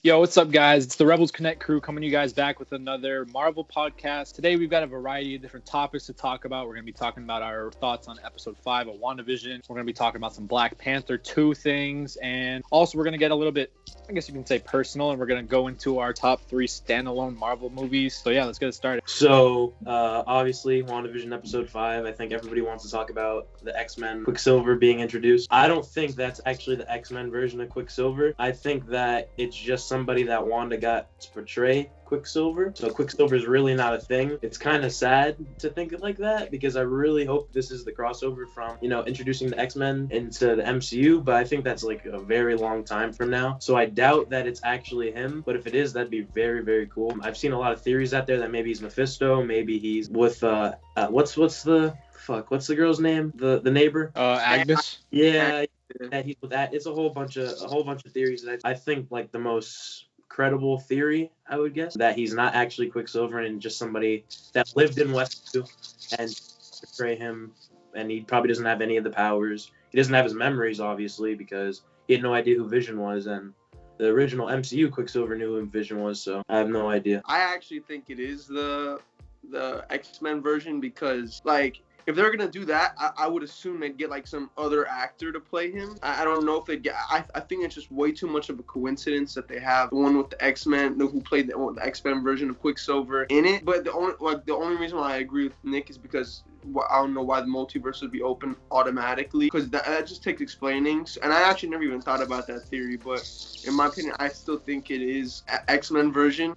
Yo, what's up, guys? It's the Rebels Connect crew coming to you guys back with another Marvel podcast. Today, we've got a variety of different topics to talk about. We're going to be talking about our thoughts on episode 5 of WandaVision. We're going to be talking about some Black Panther 2 things. And also, we're going to get a little bit, I guess you can say, personal. And we're going to go into our top 3 standalone Marvel movies. So, yeah, let's get it started. So, obviously, WandaVision episode 5. I think everybody wants to talk about the X-Men Quicksilver being introduced. I don't think that's actually the X-Men version of Quicksilver. I think that it's just somebody that Wanda got to portray Quicksilver. So Quicksilver is really not a thing. It's kind of sad to think it like that because I really hope this is the crossover from, introducing the X-Men into the MCU, but I think that's like a very long time from now. So I doubt that it's actually him, but if it is, that'd be very, very cool. I've seen a lot of theories out there that maybe he's Mephisto, maybe he's with what's the girl's name? The neighbor? Agnes? Yeah. That he's with that. It's a whole bunch of theories that I think like the most credible theory, I would guess, that he's not actually Quicksilver and just somebody that lived in Westview and portray him, and he probably doesn't have any of the powers. He doesn't have his memories, obviously, because he had no idea who Vision was, and the original MCU Quicksilver knew who Vision was, so I have no idea. I actually think it is the X-Men version because, like, if they're gonna do that, I would assume they'd get like some other actor to play him. I don't know if they get. I think it's just way too much of a coincidence that they have the one with the X-Men who played the X-Men version of Quicksilver in it. But the only reason why I agree with Nick is because I don't know why the multiverse would be open automatically, because that just takes explaining. And I actually never even thought about that theory, but in my opinion, I still think it is X-Men version.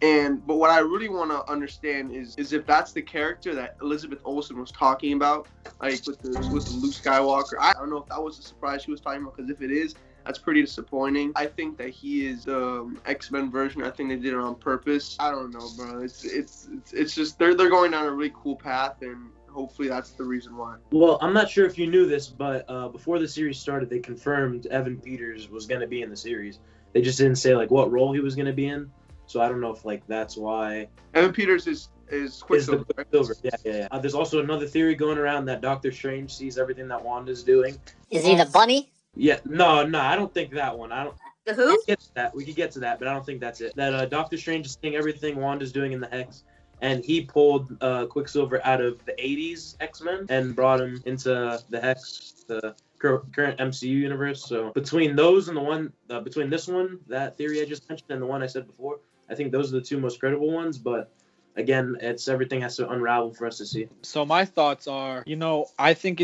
But what I really want to understand is if that's the character that Elizabeth Olsen was talking about, like with the Luke Skywalker. I don't know if that was a surprise she was talking about, because if it is, that's pretty disappointing. I think that he is the X-Men version. I think they did it on purpose. I don't know, bro. It's just they're going down a really cool path, and hopefully that's the reason why. Well, I'm not sure if you knew this, but before the series started, they confirmed Evan Peters was going to be in the series. They just didn't say like what role he was going to be in. So I don't know if like that's why. Evan Peters is Quicksilver. Yeah. There's also another theory going around that Doctor Strange sees everything that Wanda's doing. Is he the bunny? Yeah, no, I don't think that one. The who? We could get to that, but I don't think that's it. That Doctor Strange is seeing everything Wanda's doing in the Hex, and he pulled Quicksilver out of the 80s X-Men and brought him into the Hex, the current MCU universe. So between those and the one, between this one, that theory I just mentioned, and the one I said before, I think those are the two most credible ones, but again, everything has to unravel for us to see. So my thoughts are, I think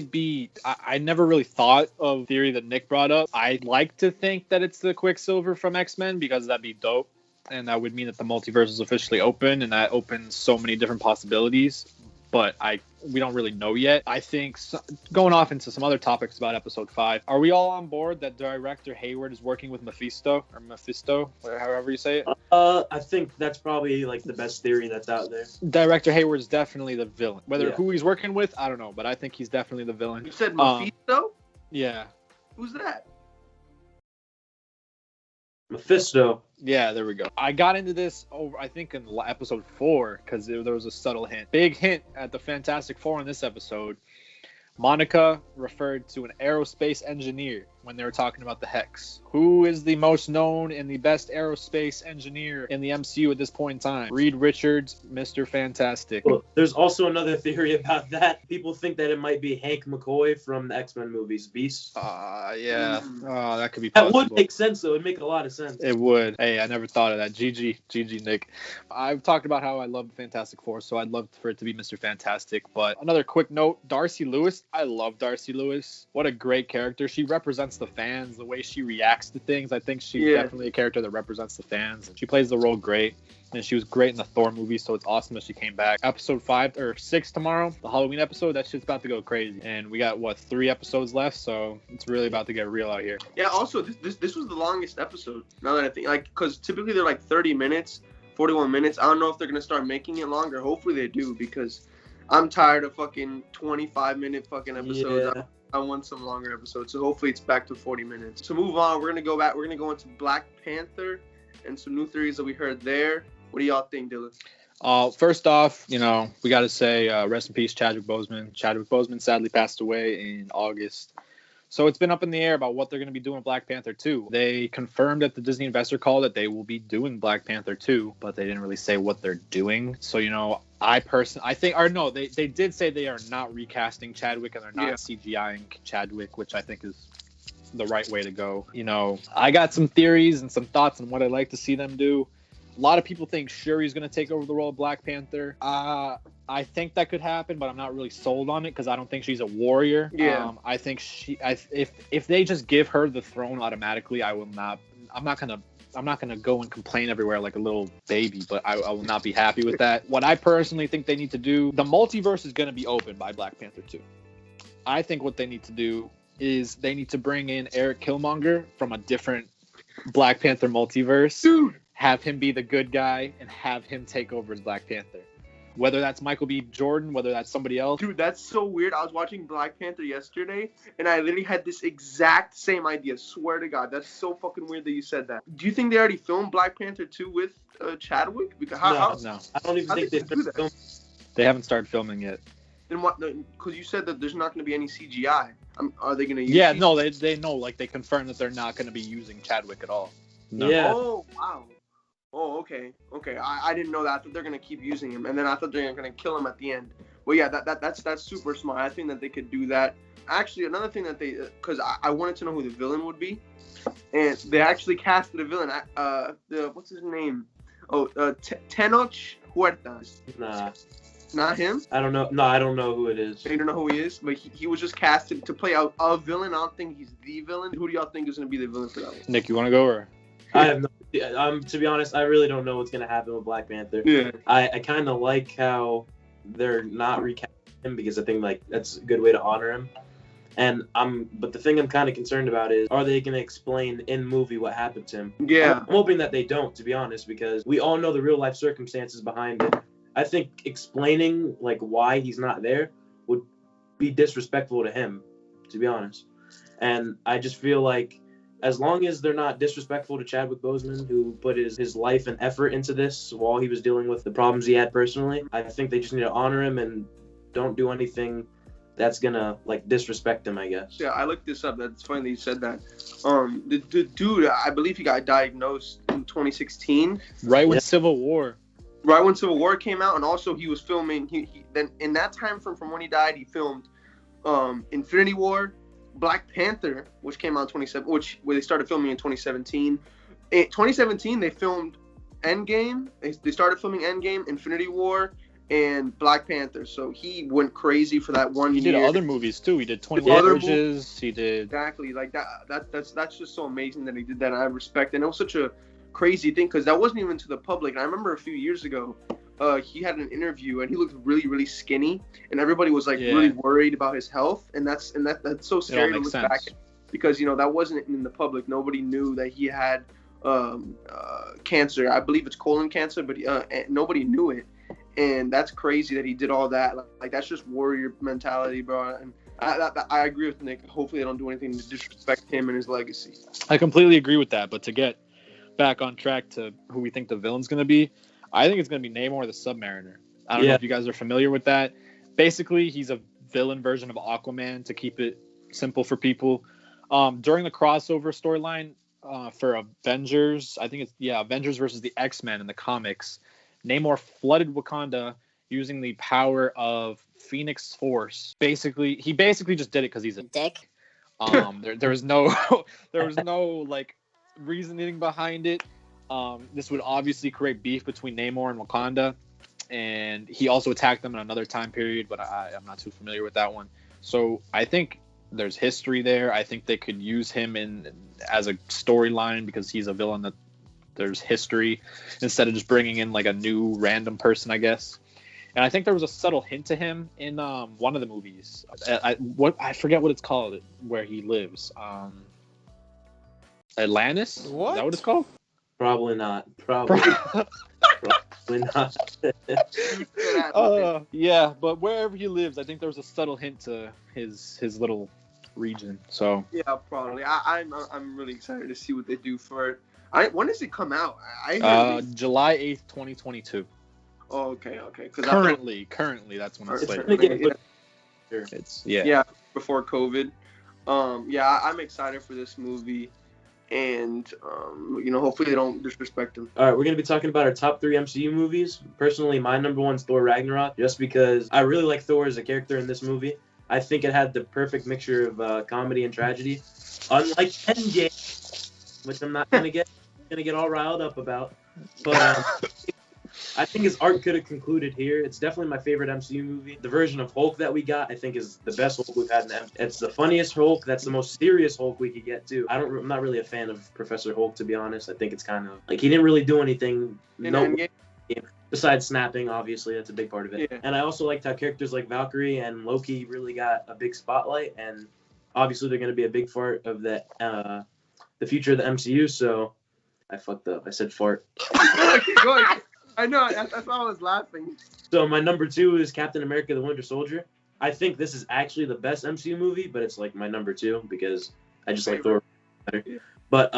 I never really thought of the theory that Nick brought up. I'd like to think that it's the Quicksilver from X-Men because that'd be dope. And that would mean that the multiverse is officially open, and that opens so many different possibilities. But we don't really know yet. I think going off into some other topics about episode 5, are we all on board that director Hayward is working with Mephisto, however you say it? I think that's probably like the best theory that's out there. Director Hayward is definitely the villain. Who he's working with, I don't know, but I think he's definitely the villain. You said Mephisto? Yeah. Who's that? Mephisto. Yeah, there we go. I got into this I think in episode 4 because there was a subtle hint. Big hint at the Fantastic Four in this episode. Monica referred to an aerospace engineer when they were talking about the Hex. Who is the most known and the best aerospace engineer in the MCU at this point in time? Reed Richards, Mr. Fantastic. Well, there's also another theory about that. People think that it might be Hank McCoy from the X-Men movies, Beast. Yeah. That could be possible. That would make sense, though. It'd make a lot of sense. It would. Hey, I never thought of that. GG, Nick. I've talked about how I love the Fantastic Four, so I'd love for it to be Mr. Fantastic. But another quick note, Darcy Lewis. I love Darcy Lewis. What a great character. She represents the fans, the way she reacts to things. I think she's definitely a character that represents the fans. And she plays the role great. And she was great in the Thor movie, so it's awesome that she came back. Episode 5 or 6 tomorrow, the Halloween episode, that shit's about to go crazy. And we got, 3 episodes left, so it's really about to get real out here. Yeah, also, this was the longest episode, now that I think. Because typically they're 30 minutes, 41 minutes. I don't know if they're going to start making it longer. Hopefully they do, because I'm tired of fucking 25-minute fucking episodes. Yeah. I want some longer episodes, so hopefully it's back to 40 minutes. To move on, we're going to go back. We're going to go into Black Panther and some new theories that we heard there. What do y'all think, Dylan? First off, we got to say rest in peace, Chadwick Boseman. Chadwick Boseman sadly passed away in August. So it's been up in the air about what they're going to be doing with Black Panther 2. They confirmed at the Disney investor call that they will be doing Black Panther 2, but they didn't really say what they're doing. So, they did say they are not recasting Chadwick and they're not CGIing Chadwick, which I think is the right way to go. I got some theories and some thoughts on what I'd like to see them do. A lot of people think Shuri's going to take over the role of Black Panther. I think that could happen, but I'm not really sold on it because I don't think she's a warrior. Yeah. I think if they just give her the throne automatically, I'm not gonna go and complain everywhere like a little baby, but I will not be happy with that. What I personally think they need to do, the multiverse is going to be opened by Black Panther 2. I think what they need to do is they need to bring in Eric Killmonger from a different Black Panther multiverse. Dude. Have him be the good guy and have him take over as Black Panther. Whether that's Michael B. Jordan, whether that's somebody else. Dude, that's so weird. I was watching Black Panther yesterday, and I literally had this exact same idea. Swear to God. That's so fucking weird that you said that. Do you think they already filmed Black Panther 2 with Chadwick? Because No. I don't even think they do that. They haven't started filming yet. Then what? Because you said that there's not going to be any CGI. Are they going to use Yeah, CGI? no, they know. Like, they confirmed that they're not going to be using Chadwick at all. No. Yeah. Oh, wow. Oh, okay. I didn't know that. I thought they're gonna keep using him, and then I thought they're gonna kill him at the end. Well, yeah, that's super smart. I think that they could do that. Actually, another thing that they, because I wanted to know who the villain would be, and they actually casted a villain. What's his name? Oh, Tenoch Huerta. Nah. Not him. I don't know. No, I don't know who it is. You don't know who he is, but he was just casted to play a villain. I don't think he's the villain. Who do y'all think is gonna be the villain for that one? Nick, you want to go or? I have no. To be honest, I really don't know what's gonna happen with Black Panther. Yeah. I kind of like how they're not recasting him because I think like that's a good way to honor him. But the thing I'm kind of concerned about is, are they gonna explain in movie what happened to him? Yeah. I'm hoping that they don't, to be honest, because we all know the real life circumstances behind it. I think explaining like why he's not there would be disrespectful to him, to be honest. And I just feel like, as long as they're not disrespectful to Chadwick Boseman, who put his life and effort into this while he was dealing with the problems he had personally, I think they just need to honor him and don't do anything that's gonna like disrespect him, I guess. Yeah, I looked this up. That's funny that you said that. The dude, I believe he got diagnosed in 2016. Right when Civil War. Right when Civil War came out, and also he was filming. He then in that time from when he died, he filmed Infinity War, Black Panther, which came out in where they started filming in 2017. In 2017, they filmed Endgame. They started filming Endgame, Infinity War, and Black Panther. So he went crazy for that one year. He did other movies too. He did 21 Bridges. He did exactly like that. That's just so amazing that he did that. And I respect it. And it was such a crazy thing because that wasn't even to the public. And I remember a few years ago, he had an interview and he looked really, really skinny, and everybody was like really worried about his health. And that's so scary to look back at, because that wasn't in the public. Nobody knew that he had cancer. I believe it's colon cancer, but nobody knew it. And that's crazy that he did all that. Like that's just warrior mentality, bro. And I agree with Nick. Hopefully they don't do anything to disrespect him and his legacy. I completely agree with that. But to get back on track to who we think the villain's going to be, I think it's going to be Namor the Submariner. I don't know if you guys are familiar with that. Basically, he's a villain version of Aquaman, to keep it simple for people. During the crossover storyline for Avengers, I think it's Avengers versus the X-Men in the comics, Namor flooded Wakanda using the power of Phoenix Force. He basically just did it because he's a dick. There was no like reasoning behind it. This would obviously create beef between Namor and Wakanda, and he also attacked them in another time period, but I'm not too familiar with that one. So I think there's history there. I think they could use him as a storyline because he's a villain that there's history, instead of just bringing in like a new random person, I guess. And I think there was a subtle hint to him in one of the movies. I forget what it's called, where he lives. Atlantis? What? Is that what it's called? Probably not. Probably not. Yeah, but wherever he lives, I think there was a subtle hint to his little region. So yeah, probably. I'm really excited to see what they do for it. When does it come out? July 8th, 2022. Oh, okay. Currently, that's when it's slated. It's before COVID. I'm excited for this movie, and hopefully they don't disrespect him. All right, we're gonna be talking about our top 3 MCU movies. Personally, my number 1 is Thor Ragnarok, just because I really like Thor as a character in this movie. I think it had the perfect mixture of comedy and tragedy, unlike Endgame, which I'm not gonna get all riled up about. But I think his arc could have concluded here. It's definitely my favorite MCU movie. The version of Hulk that we got, I think, is the best Hulk we've had in the MCU. It's the funniest Hulk. That's the most serious Hulk we could get, too. I'm not really a fan of Professor Hulk, to be honest. I think it's kind of like he didn't really do anything. Besides snapping, obviously, that's a big part of it. Yeah. And I also liked how characters like Valkyrie and Loki really got a big spotlight. And obviously, they're going to be a big part of the future of the MCU. So I fucked up. I said fart. Go ahead. I know, that's why I was laughing. So my number 2 is Captain America: The Winter Soldier. I think this is actually the best MCU movie, but it's like my number 2 because I just like Thor better. Yeah. But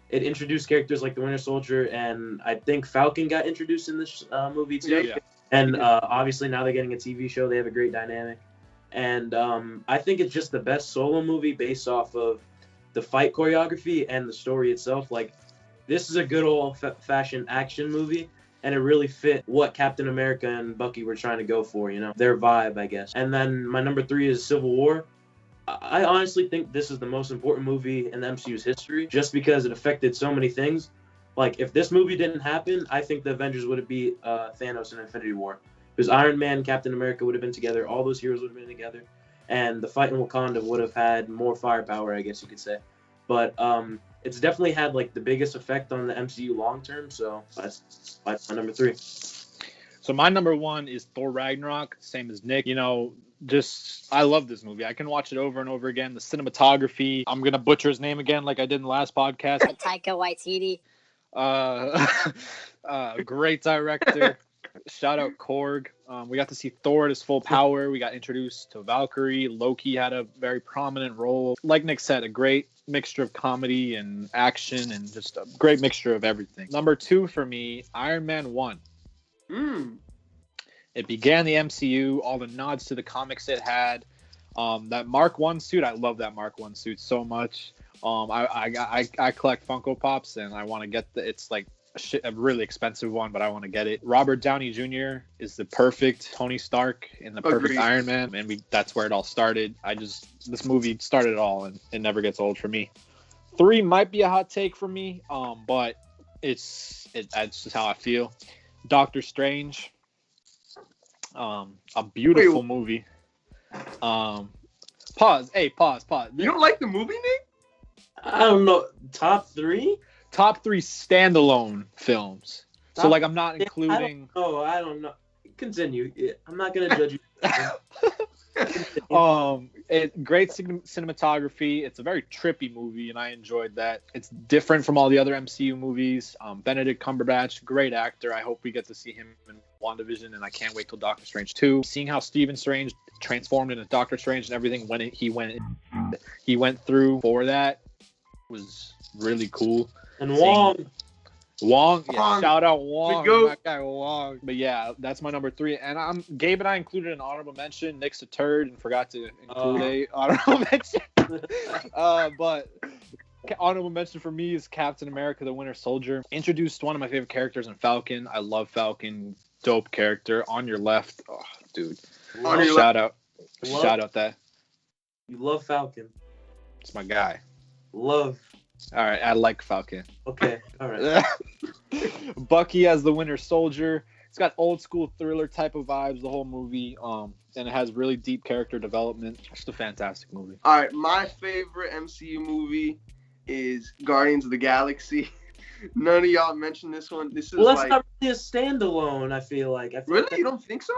it introduced characters like the Winter Soldier, and I think Falcon got introduced in this movie too. Yeah. And obviously now they're getting a TV show. They have a great dynamic. And I think it's just the best solo movie based off of the fight choreography and the story itself. Like, this is a good old-fashioned action movie. And it really fit what Captain America and Bucky were trying to go for, their vibe, I guess. And then my number 3 is Civil War. I honestly think this is the most important movie in the MCU's history, just because it affected so many things. Like, if this movie didn't happen, I think the Avengers would have beat Thanos in Infinity War. Because Iron Man and Captain America would have been together, all those heroes would have been together, and the fight in Wakanda would have had more firepower, I guess you could say. But it's definitely had like the biggest effect on the MCU long term, so that's my number 3. So my number 1 is Thor Ragnarok, same as Nick. I love this movie. I can watch it over and over again. The cinematography, I'm gonna butcher his name again like I did in the last podcast. Taika Waititi. Great director. Shout out Korg. We got to see Thor at his full power. We got introduced to Valkyrie. Loki had a very prominent role. Like Nick said, a great mixture of comedy and action and just a great mixture of everything. Number 2 for me, Iron Man 1. It began the MCU, all the nods to the comics it had. That Mark 1 suit, I love that Mark 1 suit so much. I collect Funko Pops and I want to get it's like a really expensive one, but I want to get it. Robert Downey Jr. is the perfect Tony Stark and the perfect Iron Man, and that's where it all started. This movie started it all, and it never gets old for me. 3 might be a hot take for me, but it's just how I feel. Doctor Strange, a beautiful movie. Pause. You don't like the movie, Nick? I don't know. Top 3? Top 3 standalone films. So like I'm not including. I don't know. Continue. I'm not gonna judge you. Great cinematography. It's a very trippy movie, and I enjoyed that. It's different from all the other MCU movies. Benedict Cumberbatch, great actor. I hope we get to see him in WandaVision, and I can't wait till Doctor Strange 2. Seeing how Stephen Strange transformed into Doctor Strange and everything he went through for that was really cool. And Wong, yeah, shout out Wong, my guy Wong. But yeah, that's my number 3. And Gabe and I included an honorable mention. Nick's a turd and forgot to include a honorable mention. But honorable mention for me is Captain America: The Winter Soldier. Introduced one of my favorite characters in Falcon. I love Falcon. Dope character. On your left, oh, dude. Shout out that. You love Falcon. It's my guy. Love. All right, I like Falcon. Okay, all right. Bucky as the Winter Soldier. It's got old school thriller type of vibes, the whole movie. And it has really deep character development. It's a fantastic movie. All right, my favorite MCU movie is Guardians of the Galaxy. None of y'all mentioned this one. This is that's not really a standalone. I feel like. Really? You don't think so?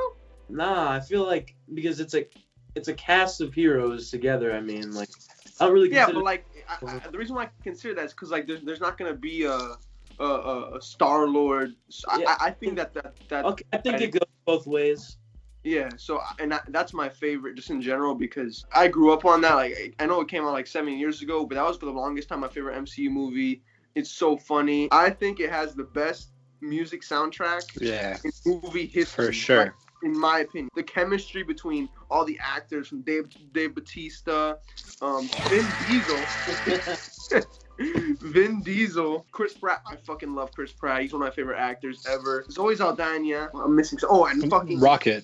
Nah, I feel like because it's a cast of heroes together. I mean, like, I don't really. Yeah, but like. The reason why I consider that is because like there's not gonna be a Star-Lord. Yeah. I think that okay, I think it goes both ways. Yeah, so that's my favorite just in general because I grew up on that. Like I know it came out like 7 years ago, but that was for the longest time my favorite MCU movie. It's so funny. I think it has the best music soundtrack in movie history. For sure. Like, in my opinion, the chemistry between all the actors, from Dave Bautista, Vin Diesel, Chris Pratt. I fucking love Chris Pratt. He's one of my favorite actors ever. Zoe Saldana. I'm missing. Oh, and fucking Rocket.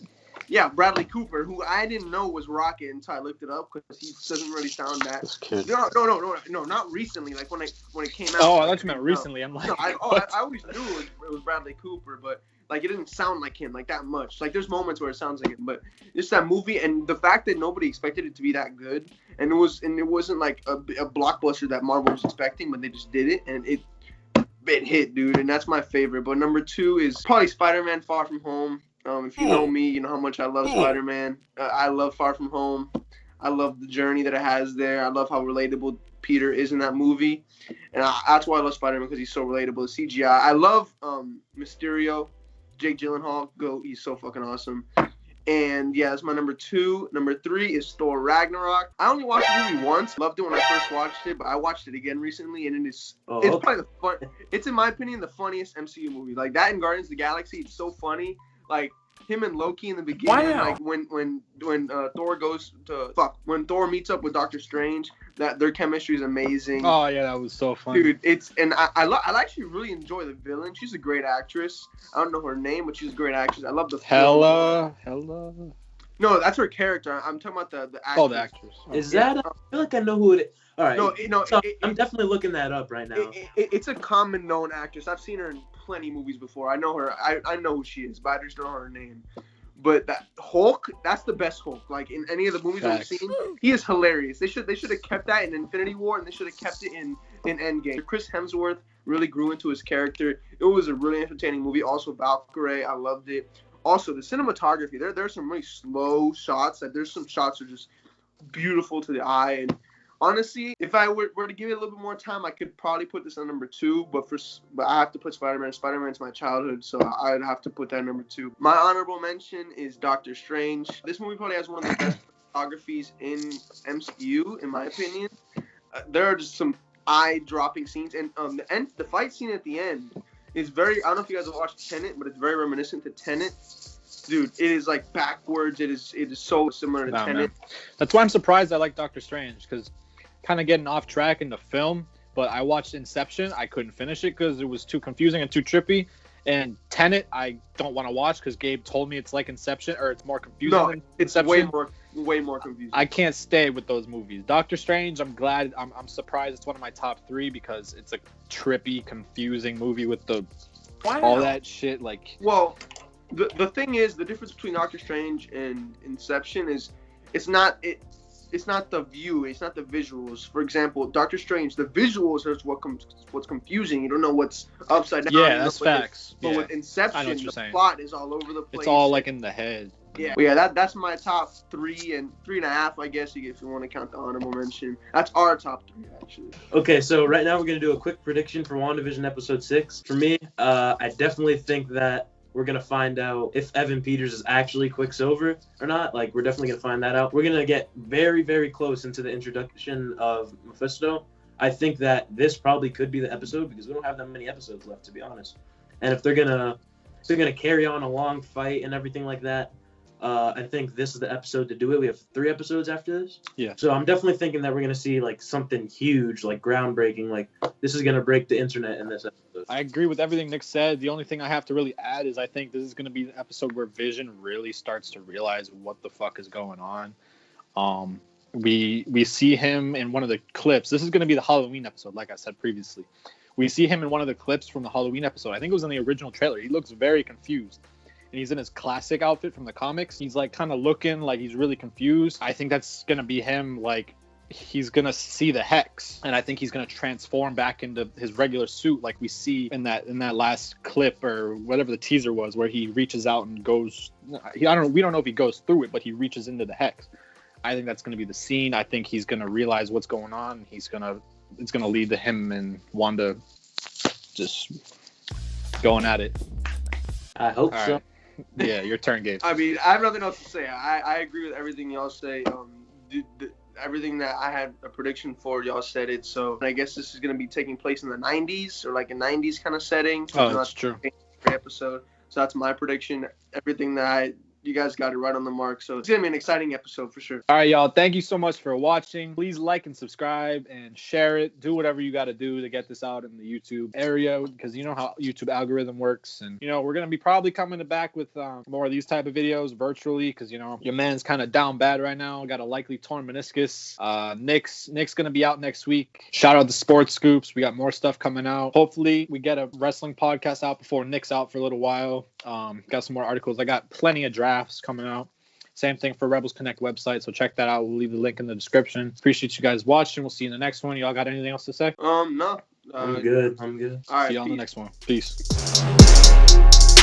Yeah, Bradley Cooper, who I didn't know was Rocket until I looked it up because he doesn't really sound that. This kid. No, not recently. Like when it came out. Oh, I thought you meant recently. I'm like, no, I always knew it was Bradley Cooper, but like it didn't sound like him like that much. Like there's moments where it sounds like him, but it's that movie and the fact that nobody expected it to be that good, and it wasn't like a blockbuster that Marvel was expecting, but they just did it and it hit, dude, and that's my favorite. But number 2 is probably Spider-Man: Far From Home. If you know me, you know how much I love Spider-Man. I love Far From Home. I love the journey that it has there. I love how relatable Peter is in that movie. And that's why I love Spider-Man, because he's so relatable. The CGI. I love Mysterio. Jake Gyllenhaal. He's so fucking awesome. And yeah, that's my number 2. Number 3 is Thor Ragnarok. I only watched the movie once. Loved it when I first watched it, but I watched it again recently, and it's probably it's in my opinion the funniest MCU movie. Like that and Guardians of the Galaxy, it's so funny. Like him and Loki in the beginning, like when Thor meets up with Doctor Strange, that their chemistry is amazing. Oh yeah, that was so funny, dude. I actually really enjoy the villain. She's a great actress. I don't know her name, but she's a great actress. I love the Hela. No, that's her character. I'm talking about the actress. Oh, the actress. Oh. Is that? I feel like I know who it is. All right. No, so I'm definitely looking that up right now. It's a common known actress. I've seen her in plenty of movies before. I know her. I know who she is, but I just don't know her name. But that Hulk, that's the best Hulk. Like in any of the movies I've seen, he is hilarious. They should have kept that in Infinity War, and they should have kept it in Endgame. Chris Hemsworth really grew into his character. It was a really entertaining movie. Also, Valkyrie, I loved it. Also, the cinematography. There's some really slow shots. There's some shots that are just beautiful to the eye. And honestly, if I were to give it a little bit more time, I could probably put this on number 2. But I have to put Spider-Man. Spider-Man's my childhood, so I'd have to put that number 2. My honorable mention is Doctor Strange. This movie probably has one of the best cinematographies in MCU, in my opinion. There are just some eye-dropping scenes, and the fight scene at the end is very. I don't know if you guys have watched Tenet, but it's very reminiscent to Tenet. Dude, it is like backwards. It is so similar to Tenet. Man. That's why I'm surprised I like Doctor Strange, because kind of getting off track in the film, but I watched Inception. I couldn't finish it because it was too confusing and too trippy. And Tenet, I don't want to watch because Gabe told me it's like Inception, or it's more confusing than Inception. Way more confusing. I can't stay with those movies. Doctor Strange, I'm glad. I'm surprised it's one of my top 3 because it's a trippy, confusing movie with all that shit. Like, well, the thing is, the difference between Doctor Strange and Inception is it's not the view, it's not the visuals. For example, Doctor Strange, the visuals are what's confusing. You don't know what's upside down. Yeah, that's facts. But with Inception, the plot is all over the place. It's all like in the head. Yeah, well, yeah, that's my top 3 and 3.5, I guess, if you want to count the honorable mention. That's our top 3, actually. Okay, so right now we're going to do a quick prediction for WandaVision Episode 6. For me, I definitely think that we're going to find out if Evan Peters is actually Quicksilver or not. Like, we're definitely going to find that out. We're going to get very, very close into the introduction of Mephisto. I think that this probably could be the episode because we don't have that many episodes left, to be honest. And if they're going to carry on a long fight and everything like that, I think this is the episode to do it. We have 3 episodes after this. Yeah. So I'm definitely thinking that we're going to see like something huge, like groundbreaking. Like this is going to break the internet in this episode. I agree with everything Nick said. The only thing I have to really add is I think this is going to be the episode where Vision really starts to realize what the fuck is going on. We see him in one of the clips. This is going to be the Halloween episode, like I said previously. We see him in one of the clips from the Halloween episode. I think it was in the original trailer. He looks very confused. And he's in his classic outfit from the comics. He's like kind of looking like he's really confused. I think that's going to be him. Like he's going to see the hex. And I think he's going to transform back into his regular suit like we see in that last clip or whatever the teaser was where he reaches out and goes. We don't know if he goes through it, but he reaches into the hex. I think that's going to be the scene. I think he's going to realize what's going on. It's going to lead to him and Wanda just going at it. I hope so. Right. Yeah, your turn, Gabe. I mean, I have nothing else to say. I agree with everything y'all say. Everything that I had a prediction for, y'all said it. So I guess this is going to be taking place in the 90s or like a 90s kind of setting. Oh, that's true. great episode. So that's my prediction. Everything that you guys got it right on the mark. So it's going to be an exciting episode for sure. All right, y'all. Thank you so much for watching. Please like and subscribe and share it. Do whatever you got to do to get this out in the YouTube area, because you know how YouTube algorithm works. And, you know, we're going to be probably coming back with more of these type of videos virtually, because, you know, your man's kind of down bad right now. Got a likely torn meniscus. Nick's going to be out next week. Shout out to Sports Scoops. We got more stuff coming out. Hopefully we get a wrestling podcast out before Nick's out for a little while. Got some more articles. I got plenty of drafts coming out. Same thing for Rebels Connect website, so check that out. We'll leave the link in the description. Appreciate you guys watching. We'll see you in the next one. Y'all got anything else to say? No. I'm good. All right, see you on the peace. next one. Peace.